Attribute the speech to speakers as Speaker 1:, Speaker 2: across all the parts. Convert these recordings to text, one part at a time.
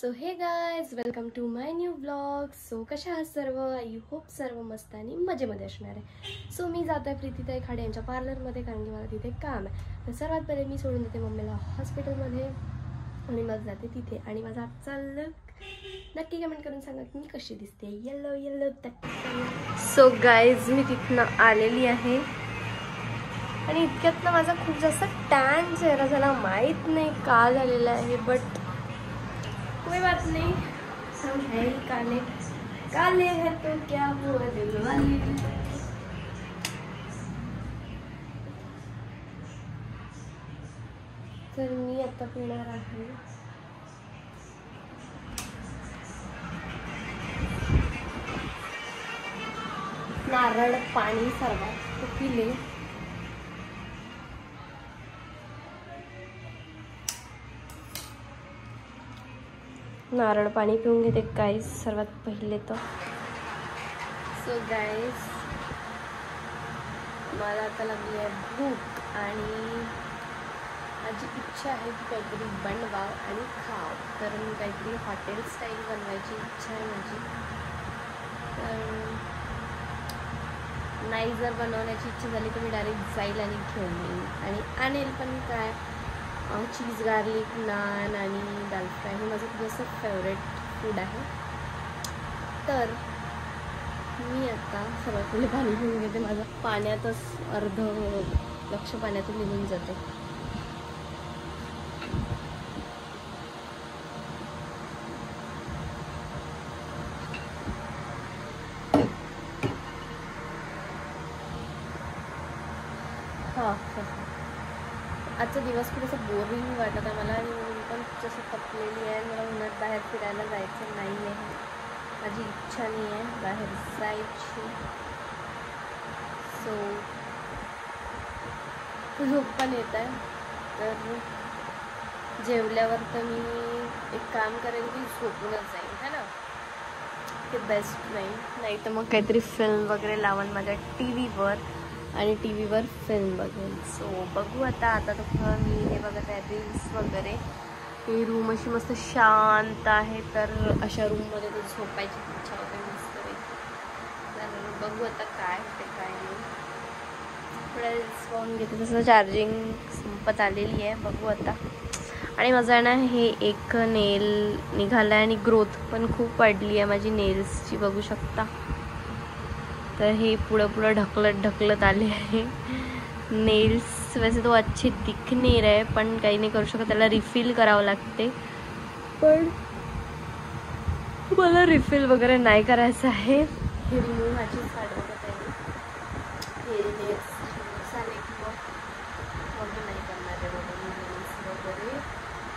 Speaker 1: So hey guys, welcome to my new blog. So कशा आहात सर्व? आय होप सर्व मस्त आणि मजेमध्ये असणार आहे. सो मी जात आहे प्रीतीताई खाडे यांच्या पार्लरमध्ये, कारण की मला तिथे काम आहे. तर सर्वात पहिले मी सोडून देते मम्मीला हॉस्पिटलमध्ये आणि मग जाते तिथे. आणि माझा आजचा लुक नक्की कमेंट करून सांगा की मी कशी दिसते. येलो येलो तक. सो गाइज, मी तिथनं आलेली आहे आणि इतक्यात ना माझा खूप जास्त टॅन चेहरा झाला. माहीत नाही का झालेला आहे, बट कोई बात नहीं, हम है ही काले. काले है तो क्या हुआ दिल वाले. तर मी आता पिणार आहे नारळ पाणी. सर्वात पिले. नारळ पाणी पिऊन घेते गाइस सर्वात पहिले तर. सो गाइस, मला आता लागली आहे भूक आणि माझी इच्छा आहे की काहीतरी बनवाव आणि खाव. तर मी काहीतरी हॉटेल स्टाईल बनवायची इच्छा आहे माझी. तर नाही जर बनवण्याची इच्छा झाली तर मी डायरेक्ट जाईल आणि घेऊन येईन आणि आणेल. पण काय, चीज गार्लिक नान आणि दाल फ्राय हे माझं खूप असं फेवरेट फूड आहे. तर मी आता सगळ्यात पहिले पाणी पिऊन घेते. माझं पाण्यातच अर्ध लक्ष पाण्यातून निघून जाते. हां, आजचा दिवस खूप असं बोरिंग वाटत आहे मला आणि मी पण जसं थकलेली आहे. मला उन्हात बाहेर फिरायला जायचं नाही आहे. माझी इच्छा नाही आहे बाहेर जायची. सो झोप पण येत आहे. तर जेवल्यावर तर मी एक काम करेन की झोपूनच जाईन, है ना. ते बेस्ट नाही तर मग काहीतरी फिल्म वगैरे लावून माझ्या टी व्हीवर आणि टी व्हीवर फिल्म बघेल. सो बघू आता तर मी हे बघत आहे रील्स वगैरे. ही रूम अशी मस्त शांत आहे, तर अशा रूममध्ये तर झोपायची इच्छा होते मस्त पैकी. तर बघू आता काय होते काय नाही. थोड्या रील्स पाहून घेते. तसं चार्जिंग संपत आलेली आहे. बघू आता. आणि माझा ना हे एक नेल निघाला आहे आणि ग्रोथ पण खूप वाढली आहे माझी नेल्सची, बघू शकता. तर हे पुढं ढकलत आले आहे नेल्स. वैसे तो अच्छे दिख नहीं रहे, पण काही नाही करू शकत. त्याला रिफिल करावं लागते. पण मला रिफिल वगैरे नाही करायचं आहे. हे रिमूव्ह माझी काढवत आहे. हे नेल्स झाले की मग नाही करणार आहे बघा मी नेल्स वगैरे.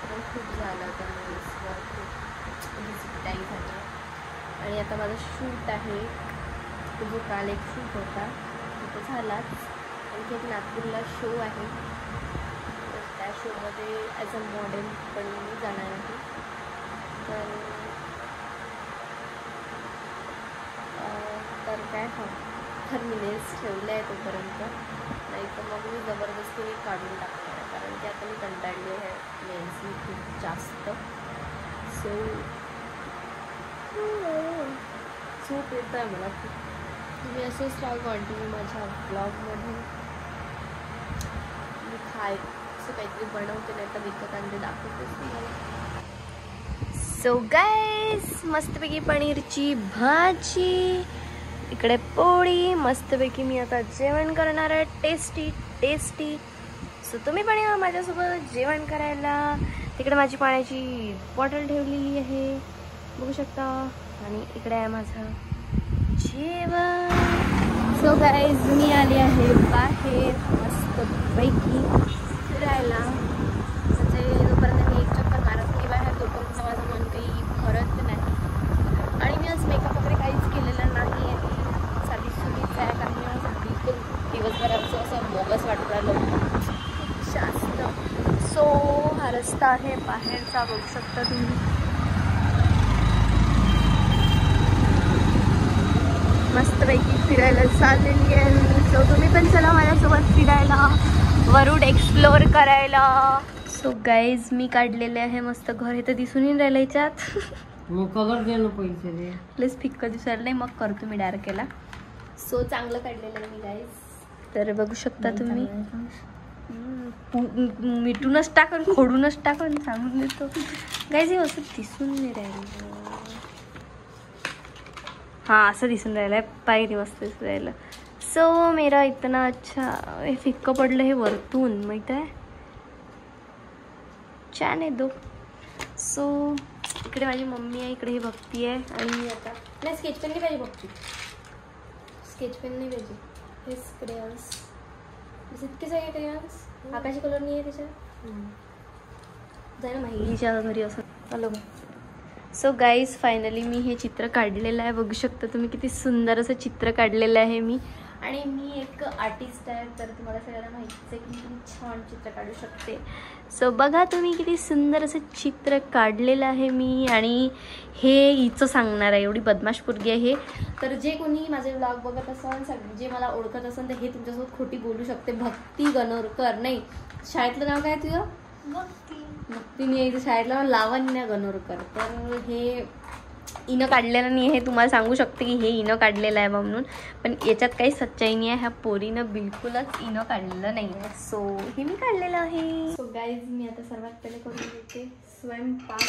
Speaker 1: पण खूप झालं तर नेल्सवर खूप डिसिप्टाईन झालं. आणि आता माझा शूट आहे, जो काल एक शूट होता तो झालाच. आणखी एक नागपूरला शो आहे, तर त्या शोमध्ये ॲज अ मॉडेल पण मी जाणार आहे. तर काय तर मी नेल्स ठेवले आहे तोपर्यंत. नाही तर मग मी जबरदस्तीने काढून टाकणार आहे, कारण की आता मी कंटाळली आहे नेल्सनी खूप जास्त. सो झोप येत आहे मला खूप. तुम्ही असंच राहा कंटिन्यू माझ्या ब्लॉगमध्ये. मी खायचं काहीतरी बनवते, नाही तर विकत आणते, दाखवतेच तुम्हाला. सो गाइस, मस्तपैकी पनीरची भाजी, इकडे पोळी. मस्तपैकी मी आता जेवण करणार आहे, टेस्टी. सो तुम्ही पण या माझ्यासोबत जेवण करायला. तिकडे माझी पाण्याची बॉटल ठेवलेली आहे, बघू शकता. आणि इकडे आहे माझं जेवण. सो गाइज, मी आली आहे बाहेर मस्तपैकी फिरायला. म्हणजे जोपर्यंत मी एक चक्कर मारत नाही बाहेर, तोपर्यंत माझं मन काही भरत नाही. आणि मी आज मेकअप वगैरे काहीच केलेलं नाही आहे, साधी सुधीच आहे. कारण की माझं बिलकुल दिवसभराचं असं बोगस वाटत राहिलं जास्त. सो हा रस्ता आहे बाहेरचा, बघू शकता तुम्ही. मस्तपैकी फिरायला चाललेली आहे मी. सो तुम्ही पण चला माझ्यासोबत फिरायला, वरुड एक्सप्लोअर करायला. सो गाईज मी काढलेले आहे मस्त घर. हे तर दिसून नाही राहिलं याच्यात.
Speaker 2: मग कलर दे ना पैसे दे.
Speaker 1: प्लीज फिक्क दिसायला नाही मग करतो मी डार्क केला. सो चांगलं काढलेलं आहे मी गाईज. तर बघू शकता तुम्ही. मिठूनच टाकून खोडूनच टाकून सांगून देतो गाईज. हे असं दिसून नाही राहिलं. हाँ असं दिसून राहिलं आहे. पायरी मस्त दिसून राहिलं. सो मेरा इतना अच्छा. हे फिक्क पडलं हे वरतून माहीत आहे. छान आहे दो. सो इकडे माझी मम्मी आहे, इकडे ही भक्ती आहे. आणि मी आता नाही स्केच पेन नाही पाहिजे भक्ती. स्केच पेन नाही पाहिजे. हेच क्रेयॉन्स. इतके सगळे क्रेयॉन्स. आकाशी कलर नाही आहे त्याच्यात. जाय ना माहितीच्या घरी असं. हॅलो. सो गाईज फायनली मी हे चित्र काढलेलं आहे. बघू शकता तुम्ही किती सुंदर असं चित्र काढलेलं आहे मी. आणि मी एक आर्टिस्ट आहे तर तुम्हाला सगळ्यांना माहितीच आहे की मी छान चित्र काढू शकते. सो बघा तुम्ही किती सुंदर असं चित्र काढलेलं आहे मी. आणि हे हिचं सांगणार आहे. एवढी बदमाश पोरगी आहे हे. तर जे कोणी माझे व्लॉग बघत असेल जे मला ओळखत असेल तर हे तुमच्यासोबत खोटी बोलू शकते. भक्ती गणोरकर. नाही शाळेतलं नाव काय तुझं? भक्ती नाही आहे शाळेतलं नाव लावण्य गणोरकर. तर हे इनं काढलेलं नाही हे तुम्हाला सांगू शकते की हे इनं काढलेलं आहे म्हणून. पण याच्यात काही सच्चाई नाही आहे. ह्या पोरीनं बिलकुलच इनं काढलेलं नाही आहे. सो हे मी काढलेलं आहे. सो गाईज मी आता सर्वात पहिले करून देते स्वयंपाक.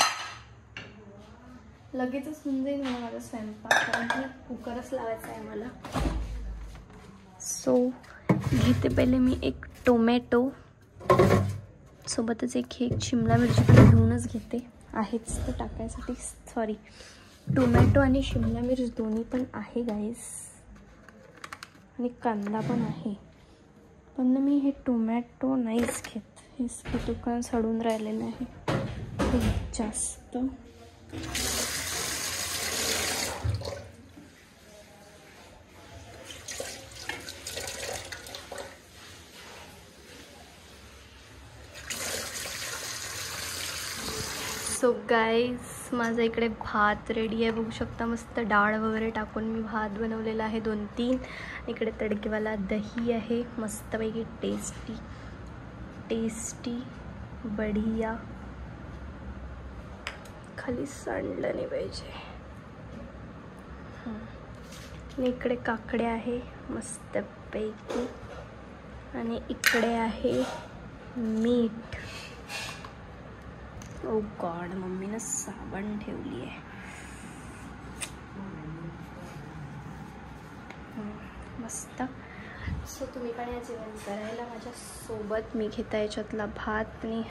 Speaker 1: लगेचच होऊन जाईल मला माझा स्वयंपाक कारण की कुकरच लावायचा आहे मला. सो घेते पहिले मी एक टोमॅटो सोबतच एक शिमला मिरची पण घेऊनच घेते. आहेच तर टाकायसाठी. सॉरी टोमॅटो आणि शिमला मिर्च दोन्ही पण आहे गाईस. आणि कांदा पण आहे. पण मी हे टोमॅटो नाहीच घेत. हे दुकान सडून राहिलेलं आहे खूप जास्त. सो गाईज माझा इकडे भात रेडी आहे. बघू शकता मस्त डाळ वगैरे टाकून मी भात बनवलेला आहे 2-3. इकडे तडकेवाला दही आहे मस्तपैकी टेस्टी टेस्टी बढिया. खाली सांडलं नाही पाहिजे. आणि इकडे काकड्या आहे मस्तपैकी. आणि इकडे आहे मीठ. ओ गॉड मम्मीनं साबण ठेवली आहे. मस्त. सो तुम्ही पण या जेवण करायला माझ्यासोबत. मी घेता याच्यातला भात आणि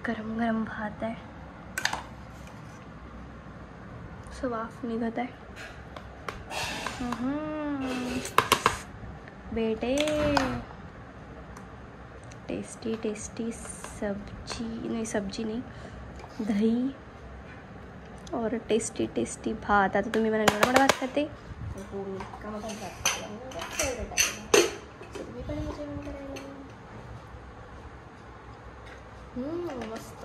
Speaker 1: गरम गरम भात आहे. सो वाफ निघत आहे. बेटे टेस्टी टेस्टी सब्जी नहीं दही और टेस्टी टेस्टी भात. आता तुम्ही मला एवढा भात खाते का मग तुम्ही पण जेवण करायला. मस्त.